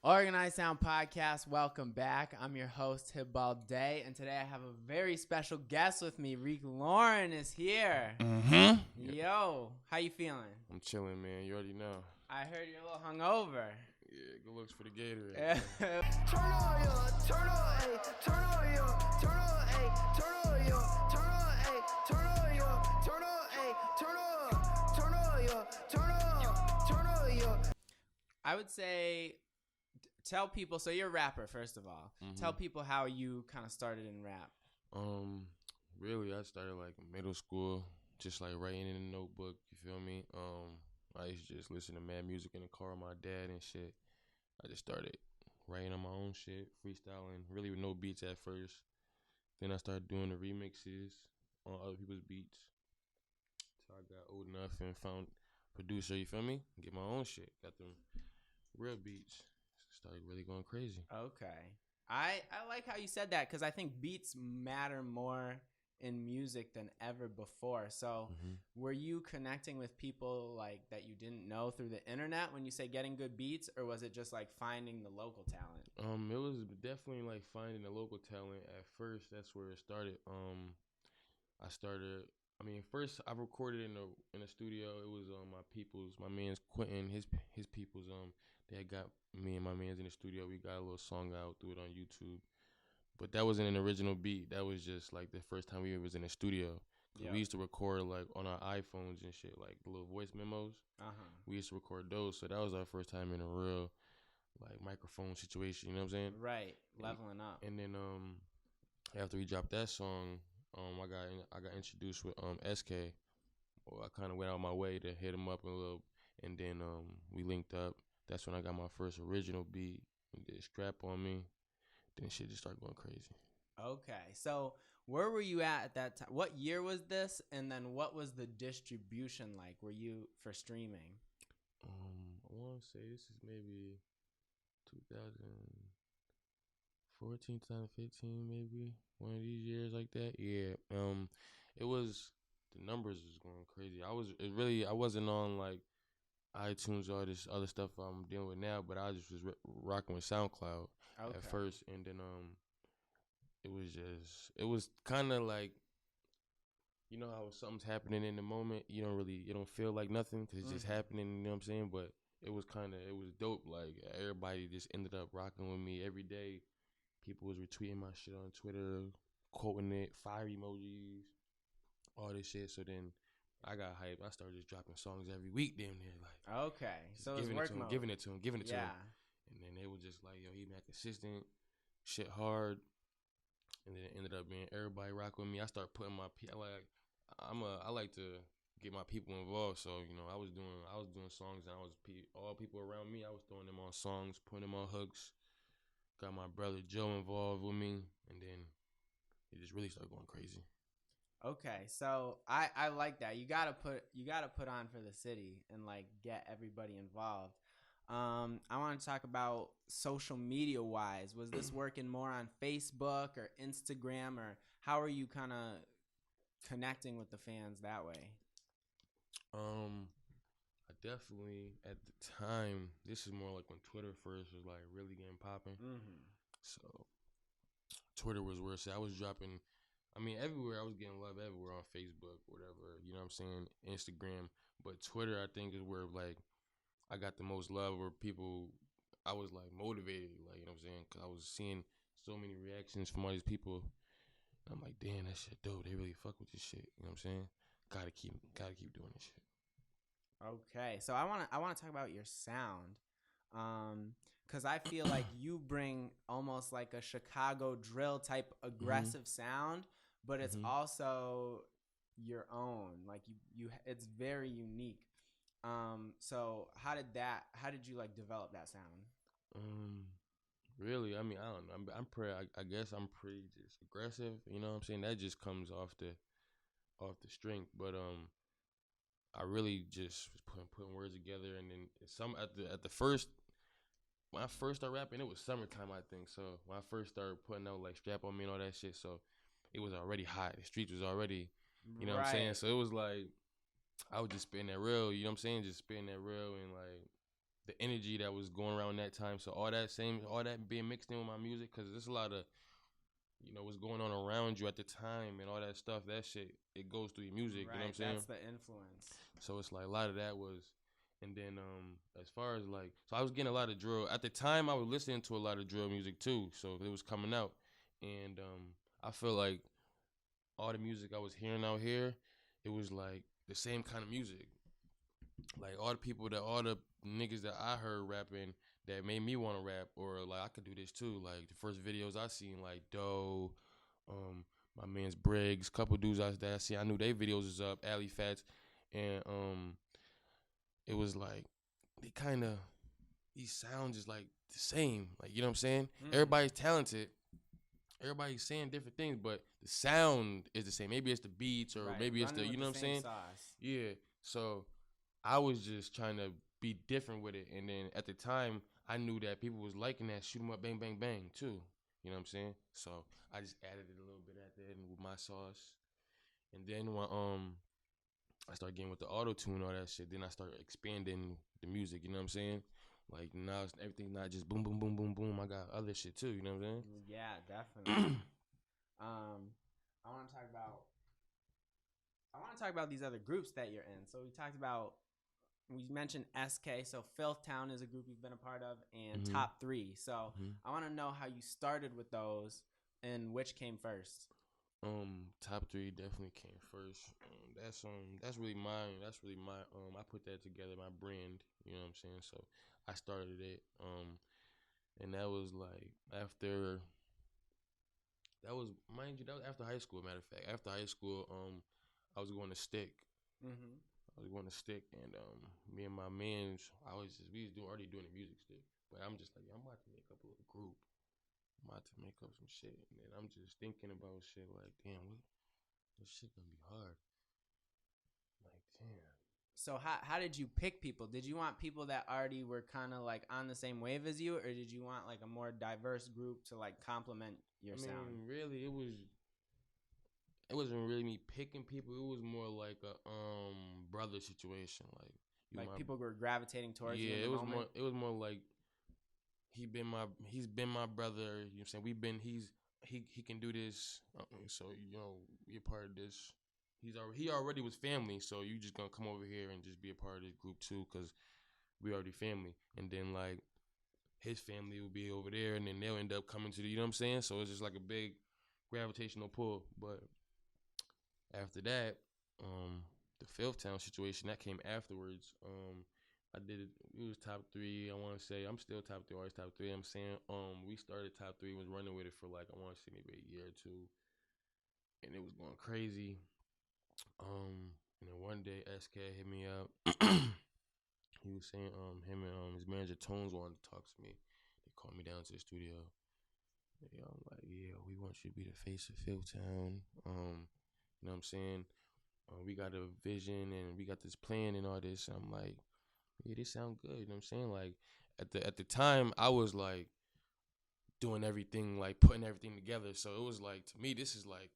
Organized Sound Podcast, welcome back. I'm your host, Hibal Day, and today I have a very special guest with me. Reek Lauren is here. Yo, how you feeling? I'm chilling, man. You already know. I heard you're a little hungover. Yeah, good looks for the Gatorade. Turn on your, turn on, ay, turn on your, turn on, ay, turn on your, turn on, ay, turn on your, turn on, ay, turn on your, turn on your. I would say, tell people, so you're a rapper, first of all. Tell people how you kind of started in rap. Really, I started like in middle school, just like writing in a notebook, you feel me? I used to just listen to mad music in the car with my dad and shit. I just started writing on my own shit, freestyling, really with no beats at first. Then I started doing the remixes on other people's beats. So I got old enough and found a producer, you feel me? Get my own shit. Got them real beats. Started really going crazy. Okay. I like how you said that because I think beats matter more in music than ever before. So were you connecting with people like that you didn't know through the internet when you say getting good beats, or was it just like finding the local talent? It was definitely like finding the local talent at first. That's where it started. First I recorded in a studio. It was my man's Quentin, his people's they had got me and my man's in the studio. We got a little song out, threw it on YouTube. But that wasn't an original beat. That was just like the first time we was in the studio. Cause we used to record like on our iPhones and shit, like the little voice memos. We used to record those. So that was our first time in a real like microphone situation. You know what I'm saying? Right, leveling up. And then after we dropped that song, I got introduced with SK. Well, I kind of went out my way to hit him up a little, and then we linked up. That's when I got my first original beat. He did Strap on Me. Then shit just started going crazy. Okay, so where were you at that time? What year was this? And then what was the distribution like? Were you for streaming? I want to say this is maybe 2014, 2015, maybe one of these years like that. Yeah. It was, the numbers was going crazy. I wasn't on like iTunes or this other stuff I'm dealing with now, but I just was rocking with SoundCloud at first, and then it was kind of like, you know how something's happening in the moment, you don't feel like nothing because it's just happening, you know what I'm saying? But it was dope. Like everybody just ended up rocking with me every day. People was retweeting my shit on Twitter, quoting it, fire emojis, all this shit. So then I got hyped. I started just dropping songs every week, damn near. Like, okay, so it was work mode. Giving it to him. And then they were just like, yo, he been consistent, shit hard. And then it ended up being everybody rock with me. I started putting I like to get my people involved. So, I was doing songs, and all people around me, I was throwing them on songs, putting them on hooks. Got my brother Joe involved with me, and then it just really started going crazy. Okay, so I like that. You gotta put on for the city and like get everybody involved. I want to talk about social media wise. Was this working more on Facebook or Instagram, or how are you kind of connecting with the fans that way? I definitely, at the time, this is more like when Twitter first was like really getting popping. So Twitter was where I was dropping. Everywhere I was getting love everywhere on Facebook, whatever, you know what I'm saying, Instagram. But Twitter, I think, is where like I got the most love, where I was like motivated, like, you know what I'm saying, because I was seeing so many reactions from all these people. I'm like, damn, that shit dope. They really fuck with this shit. You know what I'm saying? Gotta keep doing this shit. Okay, so I wanna talk about your sound, because I feel like you bring almost like a Chicago drill type aggressive sound, but it's also your own. Like you it's very unique. So how did you like develop that sound? Really, I don't know. I guess I'm pretty just aggressive. You know what I'm saying? That just comes off the strength. But I really just was putting words together, and then when I first started rapping, it was summertime, I think. So when I first started putting out like Strap on Me and all that shit, so it was already hot. The streets was already, you know what I'm saying? So it was like I was just spitting that real, you know what I'm saying? Just spitting that real, and like the energy that was going around that time. So all that being mixed in with my music, because there's a lot of, what's going on around you at the time and all that stuff. That shit, it goes through your music. Right, you know what I'm saying? That's the influence. So it's like a lot of that was, and then as far as like, so I was getting a lot of drill at the time. I was listening to a lot of drill music too. So it was coming out, and I feel like all the music I was hearing out here, it was like the same kind of music. Like all the niggas that I heard rapping that made me want to rap, or like I could do this too. Like the first videos I seen, like Doe, my man's Briggs, couple dudes that I see, I knew their videos was up, Alley Fats, and it was like these sounds is like the same. Like, you know what I'm saying? Everybody's talented. Everybody's saying different things, but the sound is the same. Maybe it's the beats, or maybe it's the, you know what I'm saying? Sauce. Yeah. So I was just trying to be different with it. And then at the time, I knew that people was liking that shoot 'em up, bang, bang, bang, too. You know what I'm saying? So I just added it a little bit at the end with my sauce. And then when I started getting with the auto-tune and all that shit, then I started expanding the music, you know what I'm saying? Like, now everything's not just boom, boom, boom, boom, boom. I got other shit, too, you know what I'm saying? Yeah, definitely. I want to talk about these other groups that you're in. So we mentioned SK, so Filthtown is a group you've been a part of, and Top 3. So I want to know how you started with those and which came first. Top 3 definitely came first. That's really mine. That's really my I put that together, my brand, you know what I'm saying? So I started it. And that was like mind you, that was after high school, matter of fact. After high school, I was going to Stick. I was going to Stick, and me and my mans, we was already doing the music Stick. But I'm just like, I'm about to make up a little group. I'm about to make up some shit. And then I'm just thinking about shit like, damn, this shit gonna be hard. Like, damn. So how did you pick people? Did you want people that already were kind of like on the same wave as you, or did you want like a more diverse group to like complement your sound? Really, it wasn't really me picking people. It was more like a brother situation. Like people were gravitating towards you. Yeah, it was more like he's been my brother. You know what I'm saying? He can do this. So be a part of this. He already was family. So you just gonna come over here and just be a part of this group too, cause we already family. And then like his family will be over there, and then they'll end up coming to the. You know what I'm saying? So it's just like a big gravitational pull. But after that, the Filthtown situation that came afterwards. I did it. It was Top 3. I want to say I'm still Top 3. Always Top 3. I'm saying we started Top 3. Was running with it for like I want to say maybe a year or two, and it was going crazy. And then one day SK hit me up. He was saying him and his manager Tones wanted to talk to me. They called me down to the studio. I'm like, yeah, we want you to be the face of Filthtown. You know what I'm saying? We got a vision and we got this plan and all this. And I'm like, yeah, this sound good. You know what I'm saying? Like at the time, I was like doing everything, like putting everything together. So it was like, to me, this is like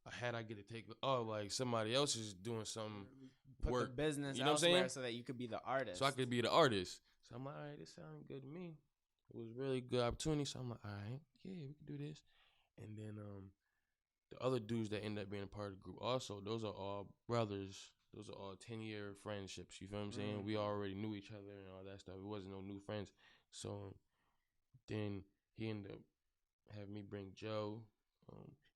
a hat I get to take. Oh, like somebody else is doing some Put the business you know what I'm elsewhere saying? so that you could be the artist. So I could be the artist. So I'm like, all right, this sounded good to me. It was a really good opportunity. So I'm like, all right, yeah, we can do this. And then the other dudes that end up being a part of the group also, those are all brothers. Those are all 10-year friendships. You feel what I'm saying? We already knew each other and all that stuff. It wasn't no new friends. So then he ended up having me bring Joe.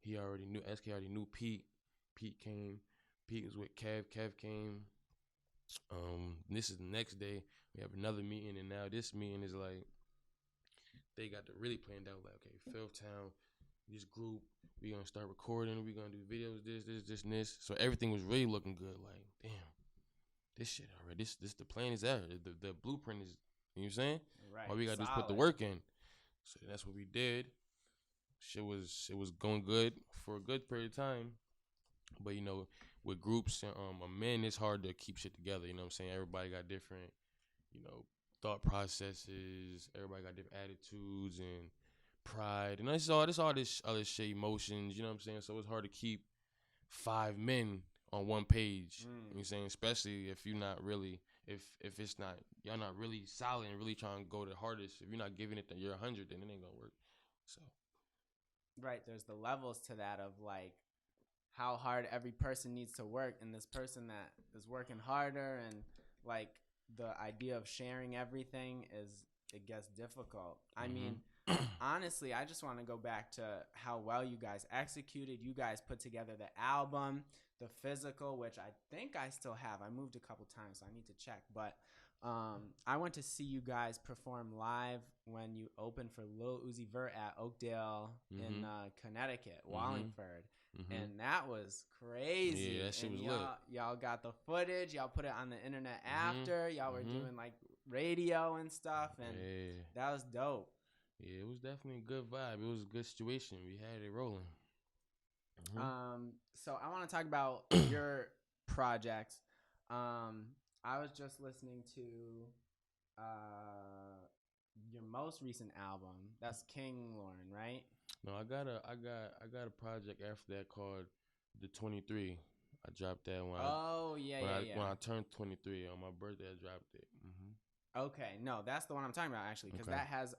He already knew, SK already knew Pete. Pete came. Pete was with Kev. Kev came. This is the next day. We have another meeting, and now this meeting is like, they got to really planned out. Like, okay, Filthtown, this group, we gonna start recording. We gonna do videos, this, and this. So everything was really looking good. Like, damn, this shit already. This the plan is there. The blueprint is. You know what I'm saying? Right. All we gotta do is put the work in. So that's what we did. It was going good for a good period of time. But with groups and men, it's hard to keep shit together. You know what I'm saying? Everybody got different, thought processes. Everybody got different attitudes and pride, and this all this other shit, emotions. You know what I'm saying? So it's hard to keep 5 men on one page. You know what I'm saying? Especially if if it's not, y'all not really solid and really trying to go the hardest, if you're not giving it your 100, then it ain't gonna work. So Right, there's the levels to that of like how hard every person needs to work, and this person that is working harder, and like the idea of sharing everything it gets difficult. I mean, honestly, I just want to go back to how well you guys executed. You guys put together the album, the physical, which I think I still have. I moved a couple times, so I need to check. But I went to see you guys perform live when you opened for Lil Uzi Vert at Oakdale in Connecticut, Wallingford. And that was crazy. Yeah, that shit and was lit. Y'all got the footage. Y'all put it on the internet after. Y'all were doing like radio and stuff, and that was dope. Yeah, it was definitely a good vibe. It was a good situation. We had it rolling. So I want to talk about your projects. I was just listening to your most recent album. That's King Lauren, right? No, I got a project after that called The 23. I dropped that when I turned 23 on my birthday. I dropped it. Okay, no, that's the one I'm talking about actually, because that has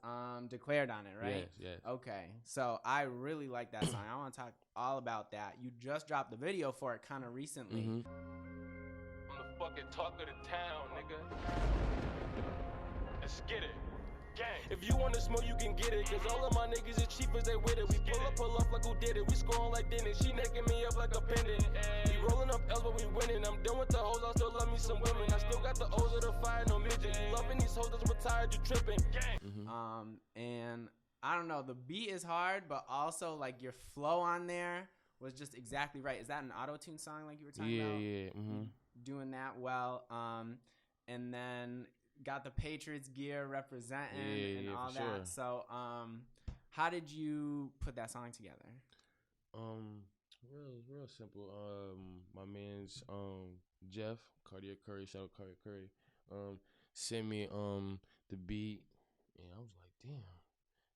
Declared on it, right? Yes. Okay, so I really like that song. I want to talk all about that. You just dropped the video for it kind of recently. I'm the fucking talk of the town, nigga. Let's get it. Gang. If you want to smoke, you can get it. Cause all of my niggas is cheap as they with it. We pull up like who did it. We scoring like Dennis. She necking me up like a pendant. We rolling up L's, but we winning. I'm done with the hoes, I still love me some women. I still got the O's of the fire, no midget. You loving these hoes that's retired, you tripping. And I don't know, the beat is hard, but also like your flow on there was just exactly right. Is that an auto-tune song like you were talking about? Yeah. Doing that well. And then got the Patriots gear representing and all that. Sure. So, how did you put that song together? Real simple. My man's Jeff Cartier Curry, shout out Cartier Curry, sent me the beat, and I was like, damn,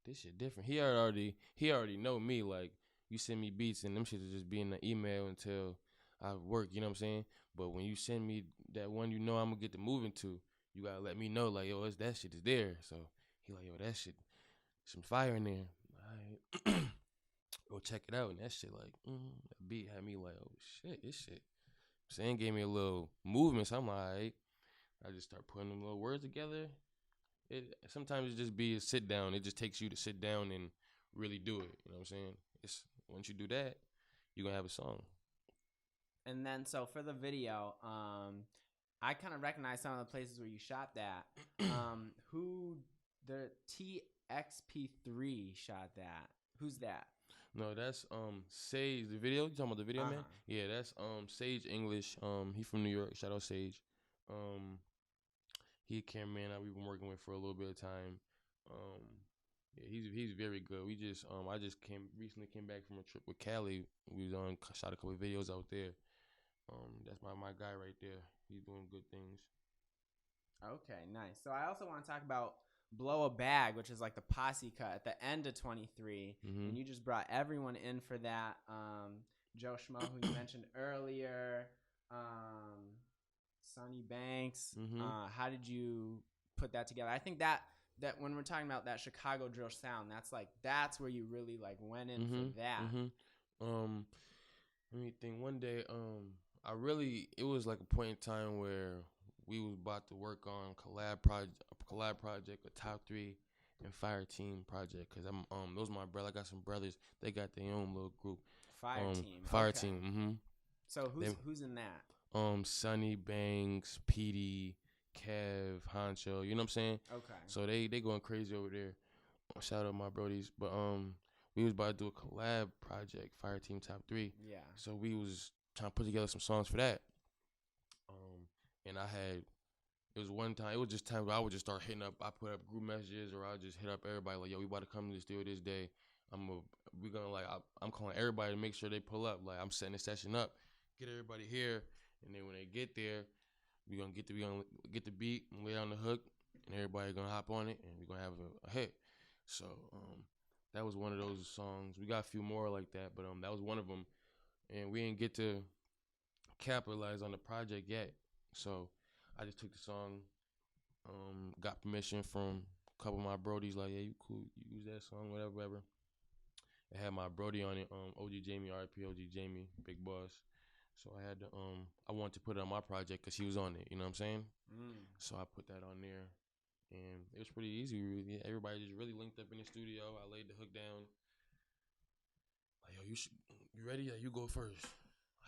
this shit different. He already know me. Like, you send me beats and them shit will just be in the email until I work. You know what I'm saying? But when you send me that one, you know I'm gonna get to moving to. You gotta let me know, like, yo, that shit is there. So he like, yo, that shit, some fire in there. All right. Go check it out. And that shit, like, that beat had me like, oh shit, this shit. Saying gave me a little movement. So I'm like, all right. I just start putting them little words together. Sometimes it just be a sit down. It just takes you to sit down and really do it. You know what I'm saying? Once you do that, you're gonna have a song. And then, so for the video, I kind of recognize some of the places where you shot that. Who the TXP3 shot that? Who's that? No, that's Sage. The video? You talking about the video, man? Yeah, that's Sage English. He from New York. Shout out Sage. He a cameraman that we've been working with for a little bit of time. Yeah, he's very good. We just I just recently came back from a trip with Cali. We was shot a couple of videos out there. That's my guy right there. He's doing good things. Okay, nice. So I also want to talk about Blow a Bag, which is like the posse cut at the end of 23. And you just brought everyone in for that. Joe Schmo, who you mentioned earlier, Sonny Banks. How did you put that together? I think that when we're talking about that Chicago drill sound, that's where you really like went in for that. Let me think. One day, it was like a point in time where we was about to work on a collab project, a top 3 and Fire Team project. Cause those are my brother. I got some brothers. They got their own little group. Fire Team. So who's in that? Sonny Banks, PD, Kev, Honcho. You know what I'm saying? Okay. So they going crazy over there. Shout out my brodies. But we was about to do a collab project, Fire Team Top 3. Yeah. So we was trying to put together some songs for that. And it was just times where I would just start hitting up. I put up group messages, or I would just hit up everybody like, yo, we about to come to the studio this day. I'm calling everybody to make sure they pull up. Like, I'm setting the session up, get everybody here, and then when they get there, we gonna get the beat and lay down the hook, and everybody gonna hop on it, and we gonna have a hit. So that was one of those songs. We got a few more like that, but that was one of them, and we didn't get to capitalize on the project yet. So I just took the song, got permission from a couple of my brodies, like, yeah, you cool, you use that song, whatever. I had my brody on it, OG Jamie, RIP OG Jamie, Big Boss. So I had to, I wanted to put it on my project because he was on it, you know what I'm saying? So I put that on there, and it was pretty easy. Really. Everybody just really linked up in the studio. I laid the hook down. Like, yo, you ready? Yeah, you go first.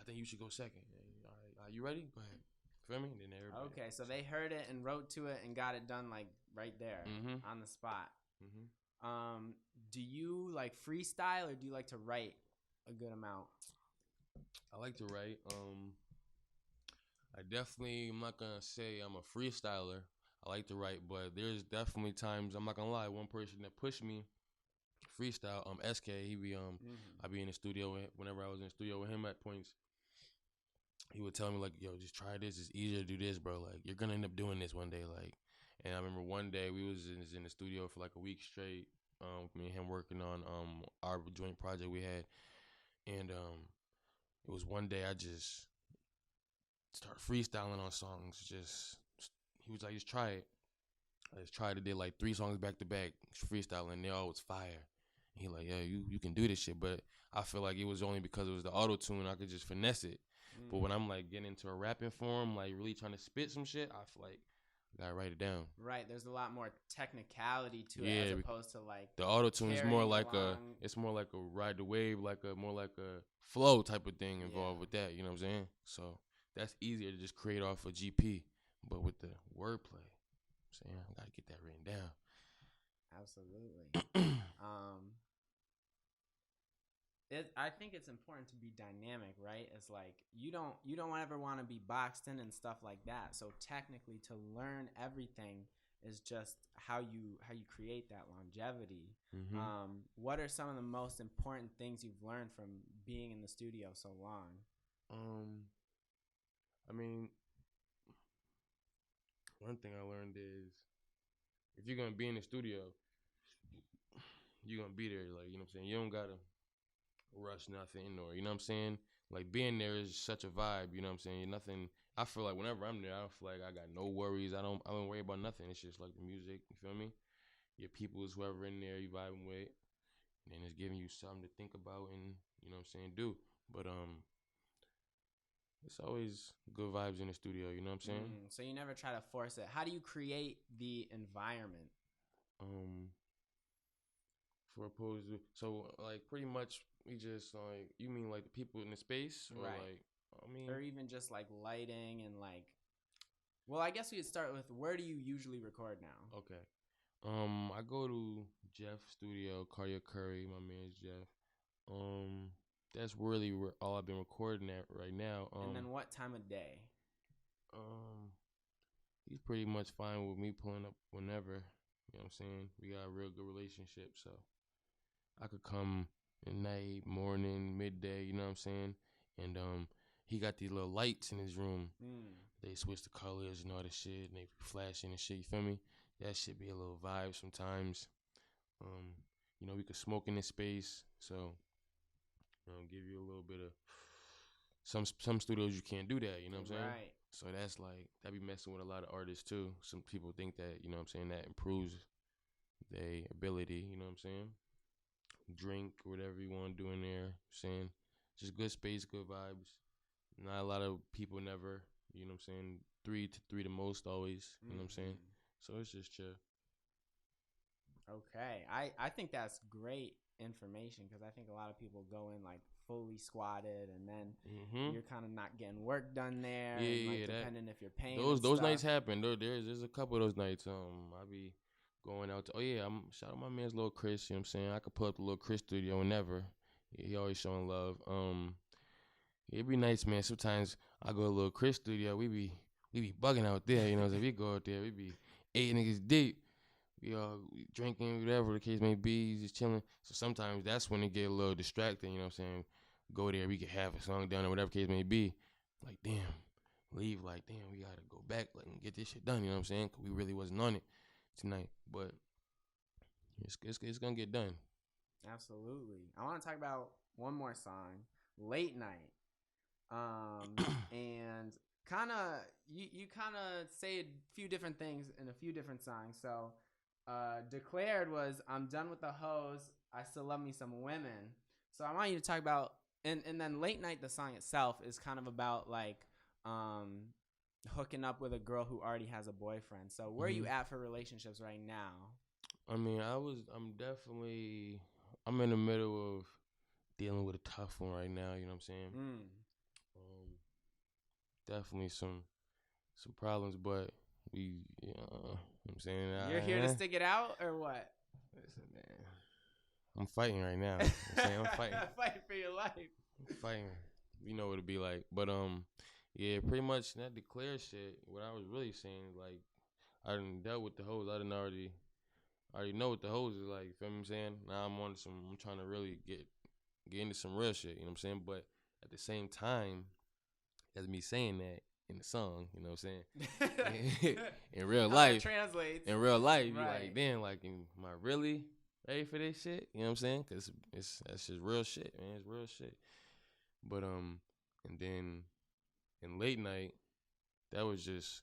I think you should go second. All right, are you ready? Go ahead. Feel me? And then everybody. Okay, so they heard it and wrote to it and got it done like right there on the spot. Do you like freestyle or do you like to write a good amount? I like to write. I'm not gonna say I'm a freestyler. I like to write, but there's definitely times, I'm not gonna lie, one person that pushed me freestyle, SK, he be I be in the studio whenever I was in the studio with him at points. He would tell me like, yo, just try this. It's easier to do this, bro. Like, you're gonna end up doing this one day. Like, and I remember one day we was in the studio for like a week straight. Me and him working on our joint project we had, and it was one day I just started freestyling on songs. He was like, just try it. I just tried it. Did like 3 songs back to back, freestyling. They all was fire. And he like, yeah, you can do this shit. But I feel like it was only because it was the auto tune. I could just finesse it. But when I'm like getting into a rapping form, like really trying to spit some shit, I feel like I gotta write it down. Right, there's a lot more technicality to it as opposed to like the auto tune is more like it's more like a ride the wave, more like a flow type of thing involved with that. You know what I'm saying? So that's easier to just create off of GP, but with the wordplay, I'm saying I gotta get that written down. Absolutely. I think it's important to be dynamic, right? It's like you don't ever want to be boxed in and stuff like that. So technically, to learn everything is just how you create that longevity. What are some of the most important things you've learned from being in the studio so long? I mean, one thing I learned is if you're gonna be in the studio, you're gonna be there. Like, you know what I'm saying? You don't gotta rush nothing, or you know what I'm saying? Like, being there is such a vibe, you know what I'm saying? Nothing. I feel like whenever I'm there, I feel like I got no worries. I don't worry about nothing. It's just like the music, you feel me? Your people is whoever in there you vibing with, and it's giving you something to think about and, you know what I'm saying, do. But it's always good vibes in the studio, you know what I'm saying? So you never try to force it. How do you create the environment? For opposed to, so like pretty much we just like, you mean like the people in the space, or right? Like, I mean, or even just like lighting and like. Well, I guess we could start with, where do you usually record now? Okay, I go to Jeff's studio, Cardia Curry, my man's Jeff. That's really all I've been recording at right now. And then what time of day? He's pretty much fine with me pulling up whenever. You know what I'm saying? We got a real good relationship, so I could come at night, morning, midday, you know what I'm saying? And he got these little lights in his room. They switch the colors and all this shit, and they flashing and shit, you feel me? That shit be a little vibe sometimes. You know, we could smoke in this space, so give you a little bit of some studios you can't do that, you know what I'm saying? Right. So that's like, that be messing with a lot of artists too. Some people think that, you know what I'm saying, that improves their ability, you know what I'm saying? Drink, whatever you want to do in there, saying just good space, good vibes. Not a lot of people never, you know what I'm saying? 3 to 3 the most always, you know what I'm saying? So it's just chill. Okay, I think that's great information, because I think a lot of people go in like fully squatted, and then you're kind of not getting work done there. Depending if you're paying. Those nights happen. There's a couple of those nights. I be going out to, shout out my man's Lil Chris. You know what I'm saying? I could pull up the Lil Chris studio whenever. He always showing love. It'd be nice, man. Sometimes I go to Lil Chris studio. We be bugging out there. You know, if we go out there, we be 8 niggas deep. We all drinking, whatever the case may be, just chilling. So sometimes that's when it get a little distracting, you know what I'm saying? Go there, we could have a song done or whatever the case may be. Like, damn, leave, like, damn, we got to go back and get this shit done, you know what I'm saying? Because we really wasn't on it tonight. But it's going to get done. Absolutely. I want to talk about one more song, Late Night. And kind of you kind of say a few different things in a few different songs. So, Declared was I'm done with the hoes. I still love me some women. So I want you to talk about and then Late Night, the song itself is kind of about like hooking up with a girl who already has a boyfriend. So where are you at for relationships right now? I mean, I'm in the middle of dealing with a tough one right now. You know what I'm saying? Definitely some problems, but you know what I'm saying? You're here to stick it out or what? Listen, man, I'm fighting right now. You know what I'm saying? I'm fighting. Fighting for your life. I'm fighting. You know what it'd be like. But yeah, pretty much that Declare shit, what I was really saying, like, I done dealt with the hoes. I already know what the hoes is like, you feel what I'm saying? Now I'm trying to really get into some real shit, you know what I'm saying? But at the same time, as me saying that in the song, you know what I'm saying? In real life, translates. In real life, right. You like, damn, like, am I really ready for this shit? You know what I'm saying? Because that's just real shit, man. It's real shit. But, and then in Late Night, that's just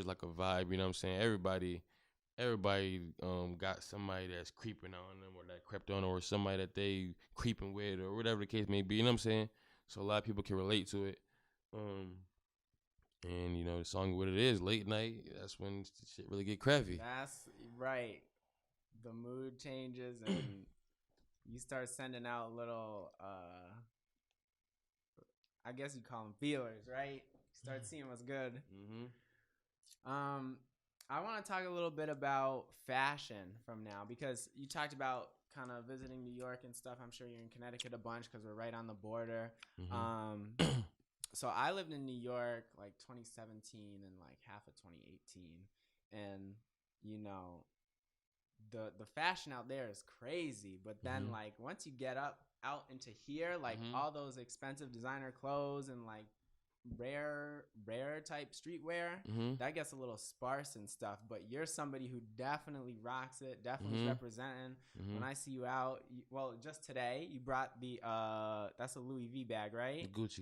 like a vibe, you know what I'm saying? Everybody got somebody that's creeping on them or that crept on or somebody that they creeping with or whatever the case may be, you know what I'm saying? So a lot of people can relate to it. And, you know, the song, what it is, Late Night, that's when shit really get crappy. That's right. The mood changes and you start sending out little, I guess you call them feelers, right? Start seeing what's good. I want to talk a little bit about fashion from now because you talked about kind of visiting New York and stuff. I'm sure you're in Connecticut a bunch because we're right on the border. So I lived in New York like 2017 and like half of 2018. And, you know, the fashion out there is crazy. But then like once you get out into here, like all those expensive designer clothes and like rare type streetwear, that gets a little sparse and stuff. But you're somebody who definitely rocks it, definitely is representing. When I see you out, well, just today you brought the that's a Louis V bag, right? Gucci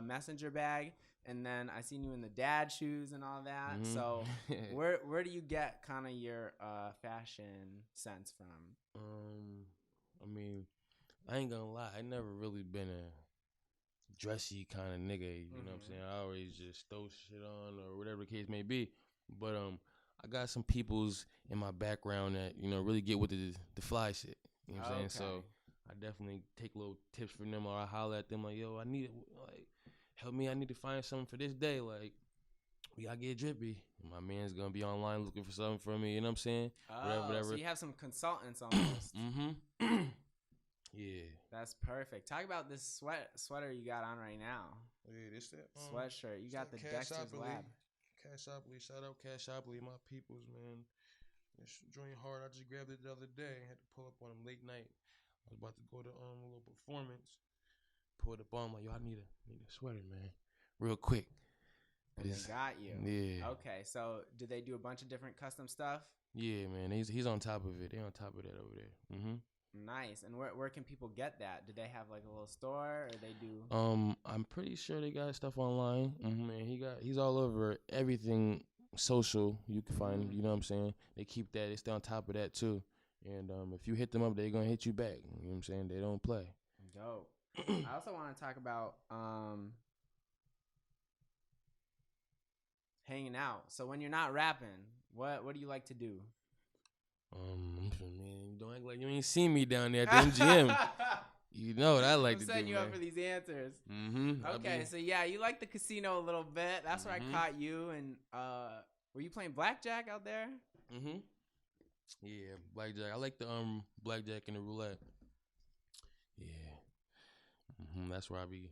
messenger bag, and then I seen you in the dad shoes and all that. So where do you get kind of your fashion sense from? I mean, I ain't gonna lie, I never really been a dressy kind of nigga, you know what I'm saying? I always just throw shit on or whatever the case may be. But I got some peoples in my background that, you know, really get with the fly shit. You know what I'm saying? So I definitely take little tips from them or I holler at them like, yo, I need it, like, help me, I need to find something for this day. Like, we gotta get drippy. My man's gonna be online looking for something for me, you know what I'm saying? Whatever. So you have some consultants almost. Yeah. That's perfect. Talk about this sweater you got on right now. Yeah, this that sweatshirt. You got the Dexter's Lab. Cashopoly, shout out Cashopoly, my peoples, man. This joint hard. I just grabbed it the other day. Had to pull up on them late night. I was about to go to a little performance. Pulled up on like, yo, I need a sweater, man, real quick. But they got you. Yeah. Okay, so did they do a bunch of different custom stuff? Yeah, man. He's on top of it. They on top of that over there. Nice. And where can people get that? Do they have like a little store or they do? I'm pretty sure they got stuff online. And he's all over everything social you can find. You know what I'm saying? They keep that. They stay on top of that too. And if you hit them up, they're gonna hit you back. You know what I'm saying? They don't play. Dope. I also want to talk about hanging out. So when you're not rapping, what do you like to do? Man, don't act like you ain't seen me down there at the MGM. You know what I like to do, I'm setting you man. up for these answers. Okay, so yeah, you like the casino a little bit. That's where I caught you. And were you playing blackjack out there? Yeah, blackjack. I like the blackjack and the roulette. Yeah. That's where I be.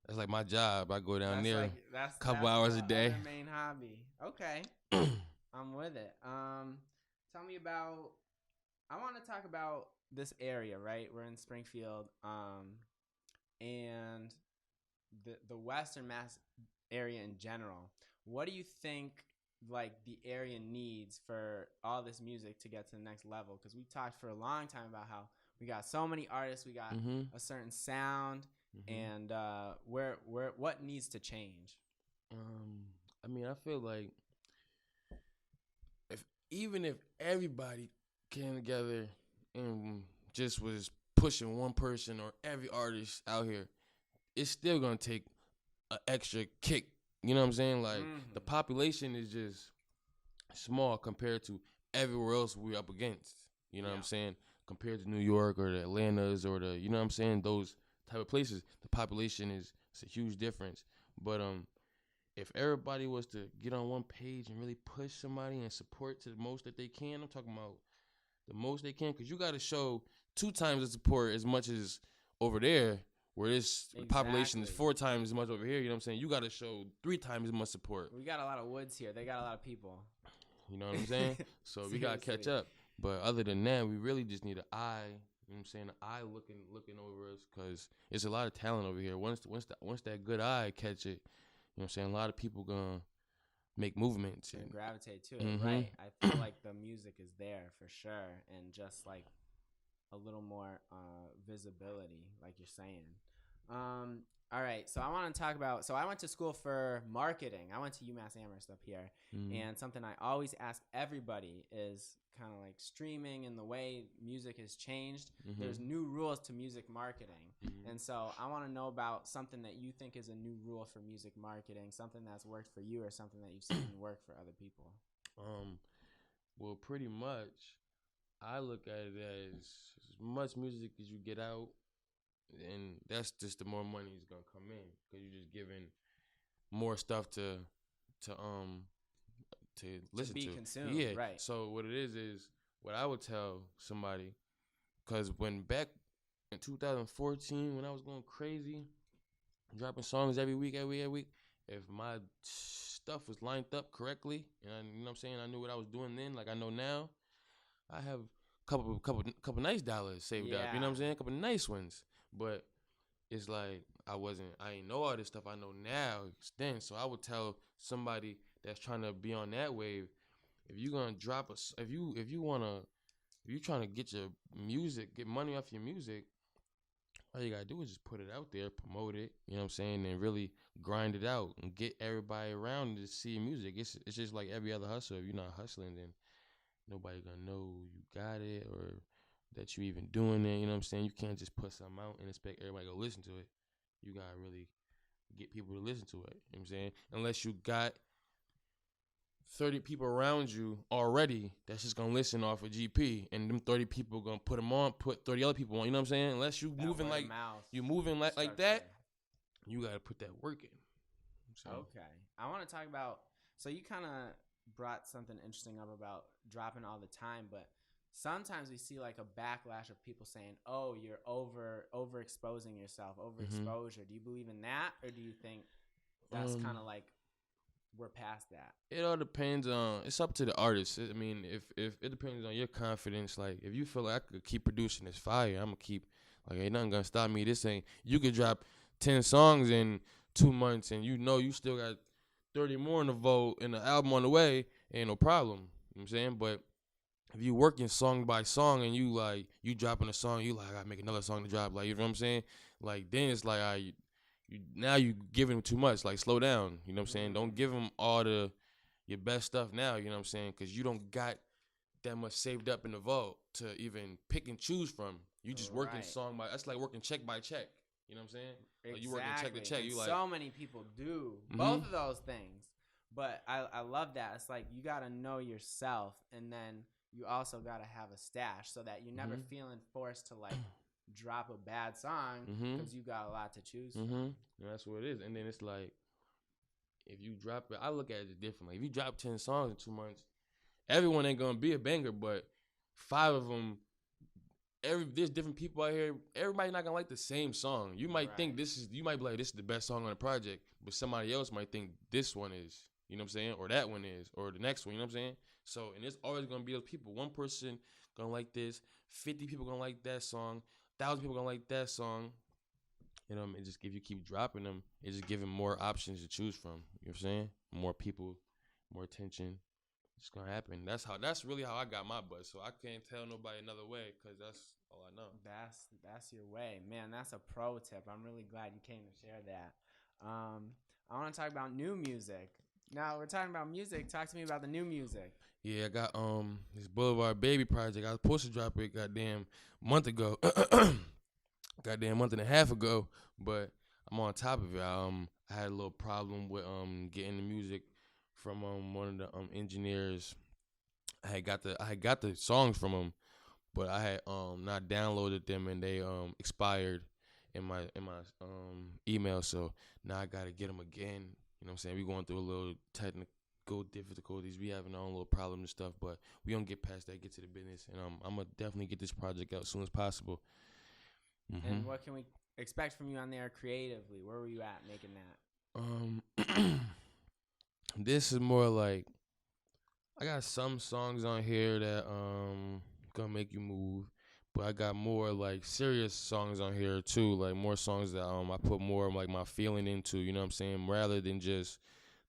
That's like my job. I go down there a couple hours a day. That's main hobby. Okay. I'm with it. Tell me about, I want to talk about this area, right? We're in Springfield, and the Western Mass area in general. What do you think, like, the area needs for all this music to get to the next level? Because we talked for a long time about how we got so many artists, we got a certain sound, and what needs to change? I mean, I feel like even if everybody came together and just was pushing one person or every artist out here, it's still gonna take an extra kick. You know what I'm saying? Like the population is just small compared to everywhere else we're up against. You know what I'm saying? Compared to New York or the Atlantas or the, you know what I'm saying, those type of places, the population is, it's a huge difference. But if everybody was to get on one page and really push somebody and support to the most that they can, I'm talking about the most they can, because you got to show 2 times the support as much as over there, where this population is 4 times as much over here. You know what I'm saying? You got to show 3 times as much support. We got a lot of woods here. They got a lot of people. You know what I'm saying? So we got to catch up. But other than that, we really just need an eye. You know what I'm saying? An eye looking over us, because it's a lot of talent over here. Once that good eye catch it, you know what I'm saying, a lot of people gonna make movements and gravitate to it, right? I feel like the music is there for sure, and just like a little more visibility, like you're saying. All right, so I want to talk about, so I went to school for marketing. I went to UMass Amherst up here, and something I always ask everybody is kind of like streaming and the way music has changed. There's new rules to music marketing, and so I want to know about something that you think is a new rule for music marketing, something that's worked for you or something that you've seen work for other people. Well, pretty much, I look at it as much music as you get out, and that's just the more money is gonna come in, because you're just giving more stuff to listen to. Consumed, yeah, right. So what it is what I would tell somebody, because when back in 2014, when I was going crazy, dropping songs every week, if my stuff was lined up correctly, and you know what I'm saying, I knew what I was doing then, like I know now, I have couple nice dollars saved up. You know what I'm saying? A couple nice ones. But it's like I ain't know all this stuff I know now then. So I would tell somebody that's trying to be on that wave, if you're gonna drop if you're trying to get your music, get money off your music, all you gotta do is just put it out there, promote it, you know what I'm saying, and really grind it out and get everybody around to see your music. It's just like every other hustle. If you're not hustling, then nobody gonna know you got it or that you even doing it. You know what I'm saying? You can't just put something out and expect everybody to go listen to it. You gotta really get people to listen to it. You know what I'm saying? Unless you got 30 people around you already that's just gonna listen off of GP, and them 30 people gonna put 30 other people on. You know what I'm saying? Unless you moving like that, you gotta put that work in. Okay, I want to talk about. So you kind of brought something interesting up about dropping all the time, but sometimes we see like a backlash of people saying, "Oh, you're overexposing yourself, overexposure." Do you believe in that, or do you think that's kind of like we're past that? It all depends on. It's up to the artist. I mean, if it depends on your confidence. Like, if you feel like I could keep producing this fire, I'm gonna keep. Like, ain't nothing gonna stop me. This ain't. You could drop 10 songs in 2 months, and you know you still got 30 more in the vote and the album on the way. Ain't no problem. You know what I'm saying? But if you working song by song and you dropping a song, you like, I gotta make another song to drop. Like, you know what I'm saying? Like, then it's like, now you giving them too much. Like, slow down. You know what I'm saying? Don't give them all your best stuff now. You know what I'm saying? Because you don't got that much saved up in the vault to even pick and choose from. You just working song by. That's like working check by check. You know what I'm saying? Exactly. Like, you working check to check. And you like, so many people do both of those things. But I love that. It's like you gotta know yourself, and then you also gotta have a stash so that you're never feeling forced to like drop a bad song because you got a lot to choose from. And that's what it is. And then it's like, if you drop it, I look at it differently. If you drop 10 songs in 2 months, everyone ain't gonna be a banger, but 5 of them, there's different people out here. Everybody not gonna like the same song. You might think you might be like, this is the best song on the project, but somebody else might think this one is. You know what I'm saying? Or that one is, or the next one. You know what I'm saying? So, and it's always gonna be those people. One person gonna like this, 50 people gonna like that song, 1,000 people gonna like that song. You know, and just if you keep dropping them, it's just giving more options to choose from. You know what I'm saying? More people, more attention. it's gonna happen. That's really how I got my buzz. So I can't tell nobody another way because that's all I know. That's your way, man. That's a pro tip. I'm really glad you came to share that. I want to talk about new music. Now we're talking about music. Talk to me about the new music. Yeah, I got this Boulevard Baby project. I was supposed to drop it goddamn month ago, goddamn month and a half ago, but I'm on top of it. I had a little problem with getting the music from one of the engineers. I had got the songs from him, but I had not downloaded them and they expired in my email. So now I gotta get them again. You know what I'm saying? We going through a little technical difficulties. We having our own little problems and stuff, but we gonna get past that, get to the business, and I'm gonna definitely get this project out as soon as possible. Mm-hmm. And what can we expect from you on there creatively? Where were you at making that? This is more like I got some songs on here that gonna make you move, but I got more like serious songs on here too, like more songs that I put more of like my feeling into, you know what I'm saying, rather than just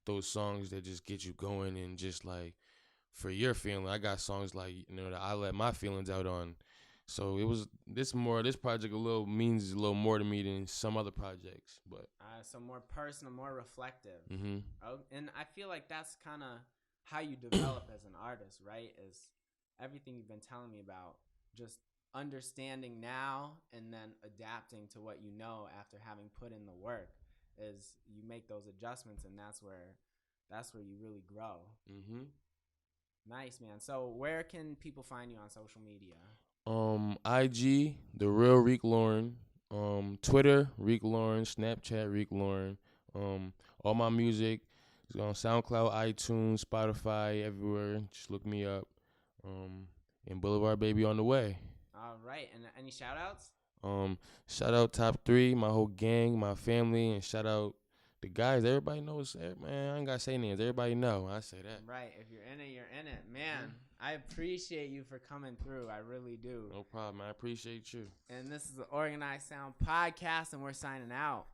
those songs that just get you going and just like for your feeling. I got songs like, you know, that I let my feelings out on. So it was this project means a little more to me than some other projects, but so more personal, more reflective. Mm-hmm. And I feel like that's kind of how you develop as an artist, right? Is everything you've been telling me about, just understanding now and then adapting to what you know after having put in the work. Is you make those adjustments, and that's where you really grow. Mm-hmm. Nice, man. So where can people find you on social media? IG, The Real Reek Lauren. Twitter, Reek Lauren. Snapchat, Reek Lauren. All my music is on SoundCloud, iTunes, Spotify, everywhere. Just look me up. And Boulevard Baby on the way. All right. And any shout outs? Shout out Top 3, my whole gang, my family, and shout out the guys. Everybody knows, man. I ain't gotta say names. Everybody know. I say that. Right. If you're in it, you're in it, man. I appreciate you for coming through. I really do. No problem. I appreciate you. And this is the Organized Sound Podcast, and we're signing out.